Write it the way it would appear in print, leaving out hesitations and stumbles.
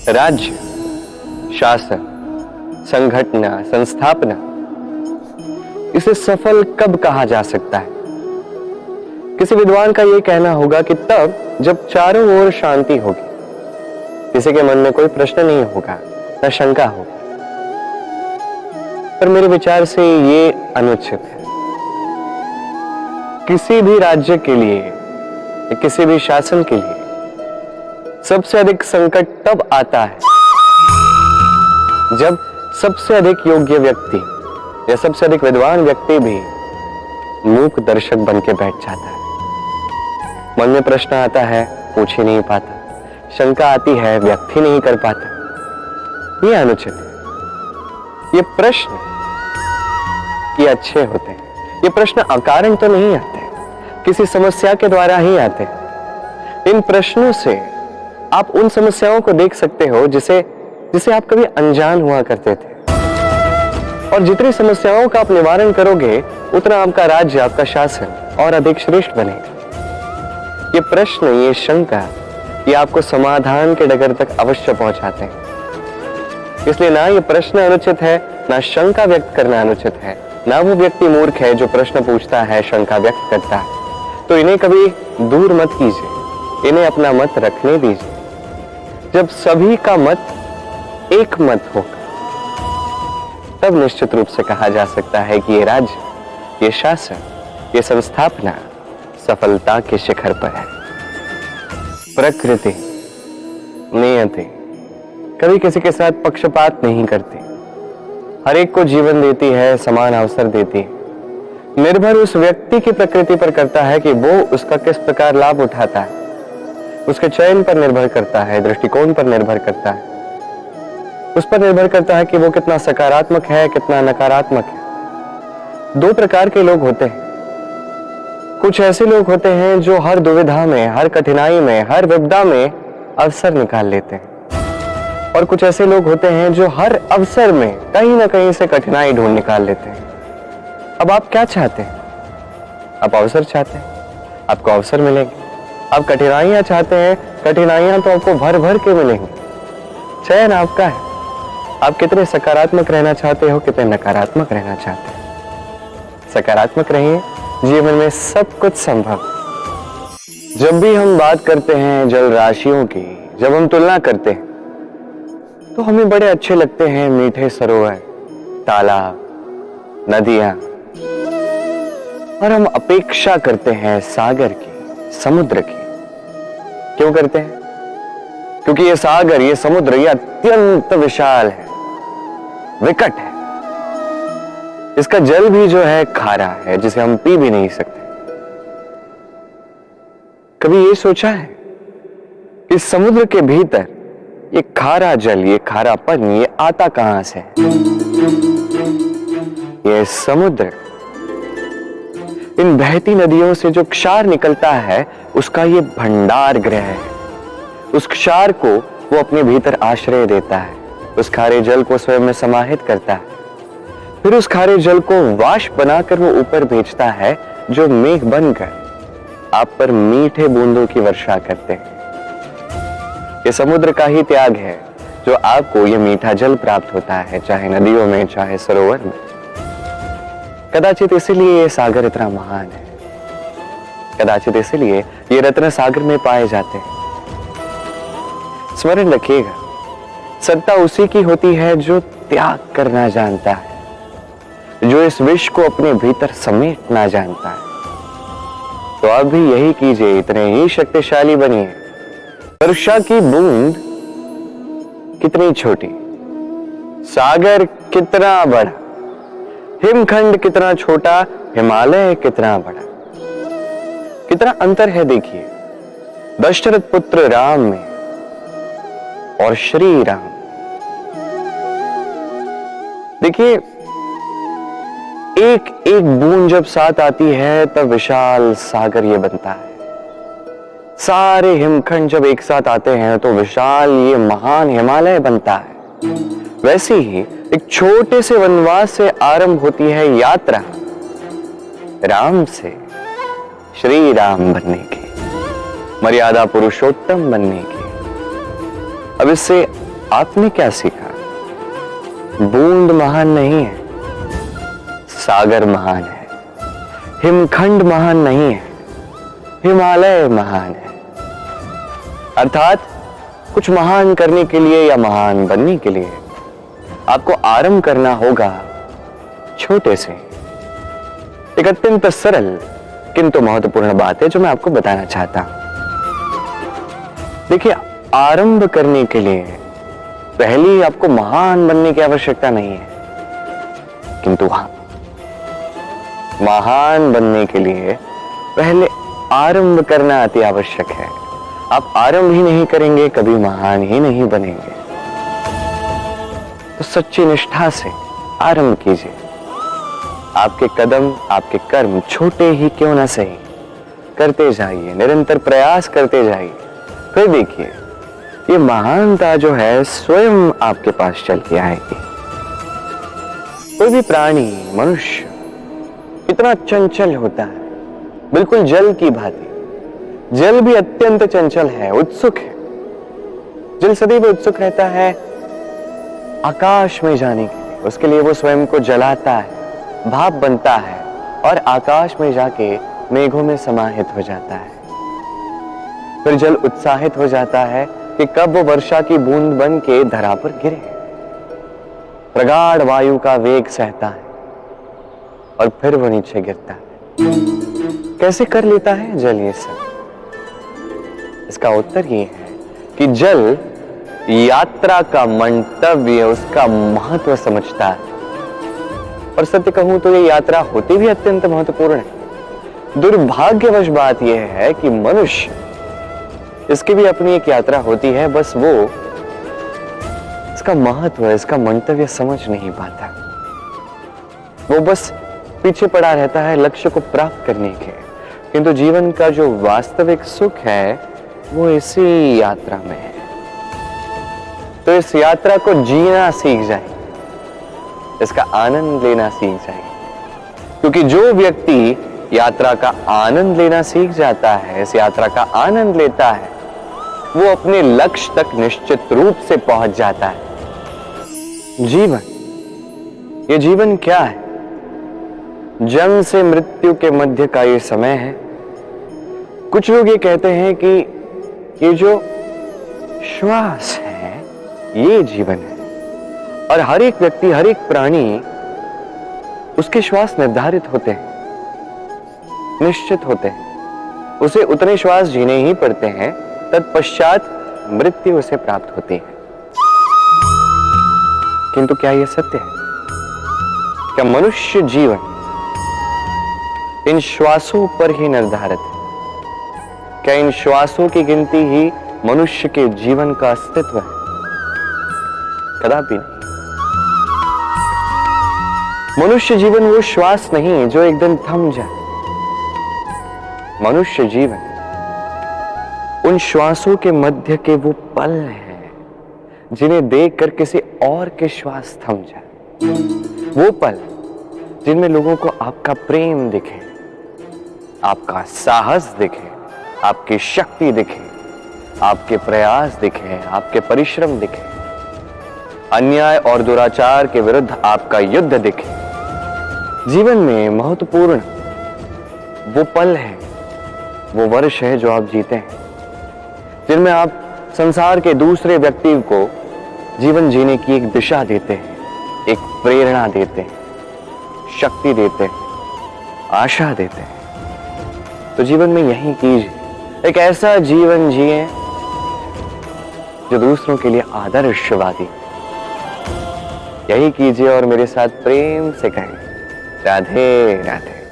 राज्य, शासन, संगठना, संस्थापना, इसे सफल कब कहा जा सकता है? किसी विद्वान का यह कहना होगा कि तब जब चारों ओर शांति होगी, किसी के मन में कोई प्रश्न नहीं होगा, न शंका होगी। पर मेरे विचार से ये अनुचित है। किसी भी राज्य के लिए या किसी भी शासन के लिए सबसे अधिक संकट तब आता है जब सबसे अधिक योग्य व्यक्ति या सबसे अधिक विद्वान व्यक्ति भी मूक दर्शक बन के बैठ जाता है। मन में प्रश्न आता है, पूछ ही नहीं पाता, शंका आती है, व्यक्त ही नहीं कर पाता। ये अनुचित है। ये प्रश्न ये अच्छे होते हैं। ये प्रश्न अकारण तो नहीं आते, किसी समस्या के द्वारा ही आते हैं। इन प्रश्नों से आप उन समस्याओं को देख सकते हो जिसे आप कभी अनजान हुआ करते थे। और जितनी समस्याओं का आप निवारण करोगे, उतना आपका राज्य, आपका शासन और अधिक श्रेष्ठ बनेगा। ये प्रश्न, ये शंका, ये आपको समाधान के डगर तक अवश्य पहुंचाते हैं। इसलिए ना ये प्रश्न अनुचित है, ना शंका व्यक्त करना अनुचित है, ना वो व्यक्ति मूर्ख है जो प्रश्न पूछता है, शंका व्यक्त करता है। तो इन्हें कभी दूर मत कीजिए, इन्हें अपना मत रखने दीजिए। जब सभी का मत एक मत होगा, तब निश्चित रूप से कहा जा सकता है कि ये राज्य, ये शासन, ये संस्थापना सफलता के शिखर पर है। प्रकृति, नियति कभी किसी के साथ पक्षपात नहीं करती। हर एक को जीवन देती है, समान अवसर देती है। निर्भर उस व्यक्ति की प्रकृति पर करता है कि वो उसका किस प्रकार लाभ उठाता है। उसके चयन पर निर्भर करता है, दृष्टिकोण पर निर्भर करता है, उस पर निर्भर करता है कि वो कितना सकारात्मक है, कितना नकारात्मक है। दो प्रकार के लोग होते हैं। कुछ ऐसे लोग होते हैं जो हर दुविधा में, हर कठिनाई में, हर विपदा में अवसर निकाल लेते हैं, और कुछ ऐसे लोग होते हैं जो हर अवसर में कहीं ना कहीं से कठिनाई ढूंढ निकाल लेते हैं। अब आप क्या चाहते हैं? आप अवसर चाहते हैं, आपको अवसर मिलेंगे। आप कठिनाइयां चाहते हैं, कठिनाइयां तो आपको भर भर के मिलेंगी। चयन आपका है। आप कितने सकारात्मक रहना चाहते हो, कितने नकारात्मक रहना चाहते हैं। सकारात्मक रहिए, जीवन में सब कुछ संभव। जब भी हम बात करते हैं जल राशियों की, जब हम तुलना करते हैं, तो हमें बड़े अच्छे लगते हैं मीठे सरोवर, तालाब, नदियां, और हम अपेक्षा करते हैं सागर की, समुद्र की। क्यों करते हैं? क्योंकि ये सागर, ये समुद्र, ये अत्यंत विशाल है, विकट है। इसका जल भी जो है खारा है, जिसे हम पी भी नहीं सकते। कभी ये सोचा है कि समुद्र के भीतर ये खारा जल, ये खारापन, ये आता कहां से है? ये समुद्र, इन बहती नदियों से जो क्षार निकलता है, उसका ये भंडार गृह है। उस क्षार को वो अपने भीतर आश्रय देता है, उस खारे जल को स्वयं में समाहित करता है, फिर उस खारे जल को वाष्प बनाकर वो ऊपर भेजता है, जो मेघ बनकर आप पर मीठे बूंदों की वर्षा करते हैं। ये समुद्र का ही त्याग है जो आपको ये मीठा जल प्राप्त होता है, चाहे नदियों में, चाहे सरोवर में। कदाचित इसीलिए ये सागर इतना महान है, कदाचित इसीलिए ये रत्न सागर में पाए जाते हैं। स्मरण रखिएगा, सत्ता उसी की होती है जो त्याग करना जानता है, जो इस विश्व को अपने भीतर समेटना जानता है। तो आप भी यही कीजिए, इतने ही शक्तिशाली बनिए। वर्षा की बूंद कितनी छोटी, सागर कितना बड़ा, हिमखंड कितना छोटा, हिमालय कितना बड़ा। कितना अंतर है देखिए दशरथ पुत्र राम में और श्री राम। देखिए एक एक बूंद जब साथ आती है तब विशाल सागर ये बनता है। सारे हिमखंड जब एक साथ आते हैं तो विशाल ये महान हिमालय बनता है। वैसे ही एक छोटे से वनवास से आरंभ होती है यात्रा राम से श्री राम बनने की, मर्यादा पुरुषोत्तम बनने की। अब इससे आपने क्या सीखा? बूंद महान नहीं है, सागर महान है। हिमखंड महान नहीं है, हिमालय महान है। अर्थात कुछ महान करने के लिए या महान बनने के लिए आपको आरंभ करना होगा छोटे से। एक अत्यंत सरल किंतु महत्वपूर्ण बात है जो मैं आपको बताना चाहता हूं। देखिए, आरंभ करने के लिए पहले आपको महान बनने की आवश्यकता नहीं है, किंतु हां, महान बनने के लिए पहले आरंभ करना अति आवश्यक है। आप आरंभ ही नहीं करेंगे, कभी महान ही नहीं बनेंगे। तो सच्ची निष्ठा से आरंभ कीजिए। आपके कदम, आपके कर्म छोटे ही क्यों ना सही, करते जाइए, निरंतर प्रयास करते जाइए। फिर देखिए, ये महानता जो है स्वयं आपके पास चल के आएगी। कोई भी प्राणी, मनुष्य इतना चंचल होता है, बिल्कुल जल की भांति। जल भी अत्यंत चंचल है, उत्सुक है। जल सदैव उत्सुक रहता है आकाश में जाने के लिए। उसके लिए वो स्वयं को जलाता है, भाप बनता है और आकाश में जाके मेघों में समाहित हो जाता है। फिर जल उत्साहित हो जाता है कि कब वो वर्षा की बूंद बन के धरा पर गिरे। प्रगाढ़ वायु का वेग सहता है और फिर वो नीचे गिरता है। कैसे कर लेता है जल ये सब? इसका उत्तर ये है कि जल यात्रा का मंतव्य, उसका महत्व समझता है। और सत्य कहूं तो ये यात्रा होती भी अत्यंत महत्वपूर्ण है। दुर्भाग्यवश बात यह है कि मनुष्य, इसकी भी अपनी एक यात्रा होती है, बस वो इसका महत्व, इसका मंतव्य समझ नहीं पाता। वो बस पीछे पड़ा रहता है लक्ष्य को प्राप्त करने के। किंतु जीवन का जो वास्तविक सुख है वो इसी यात्रा में है। तो इस यात्रा को जीना सीख जाए, इसका आनंद लेना सीख जाए। क्योंकि जो व्यक्ति यात्रा का आनंद लेना सीख जाता है, इस यात्रा का आनंद लेता है, वो अपने लक्ष्य तक निश्चित रूप से पहुंच जाता है। जीवन, ये जीवन क्या है? जन्म से मृत्यु के मध्य का ये समय है। कुछ लोग ये कहते हैं कि ये जो श्वास है ये जीवन है। और हर एक व्यक्ति, हर एक प्राणी, उसके श्वास निर्धारित होते हैं, निश्चित होते हैं। उसे उतने श्वास जीने ही पड़ते हैं, तत्पश्चात मृत्यु उसे प्राप्त होती है। किंतु क्या यह सत्य है? क्या मनुष्य जीवन इन श्वासों पर ही निर्धारित है? क्या इन श्वासों की गिनती ही मनुष्य के जीवन का अस्तित्व है? कदापि नहीं। मनुष्य जीवन वो श्वास नहीं जो एक दिन थम जाए। मनुष्य जीवन उन श्वासों के मध्य के वो पल हैं जिन्हें देखकर किसी और के श्वास थम जाए। वो पल जिनमें लोगों को आपका प्रेम दिखे, आपका साहस दिखे, आपकी शक्ति दिखे, आपके प्रयास दिखे, आपके परिश्रम दिखे, अन्याय और दुराचार के विरुद्ध आपका युद्ध दिखे। जीवन में महत्वपूर्ण वो पल है, वो वर्ष है जो आप जीते हैं, जिनमें आप संसार के दूसरे व्यक्ति को जीवन जीने की एक दिशा देते हैं, एक प्रेरणा देते हैं, शक्ति देते हैं, आशा देते हैं। तो जीवन में यही कीजिए, एक ऐसा जीवन जिए जो दूसरों के लिए आदर्शवादी। यही कीजिए और मेरे साथ प्रेम से कहें, राधे राधे।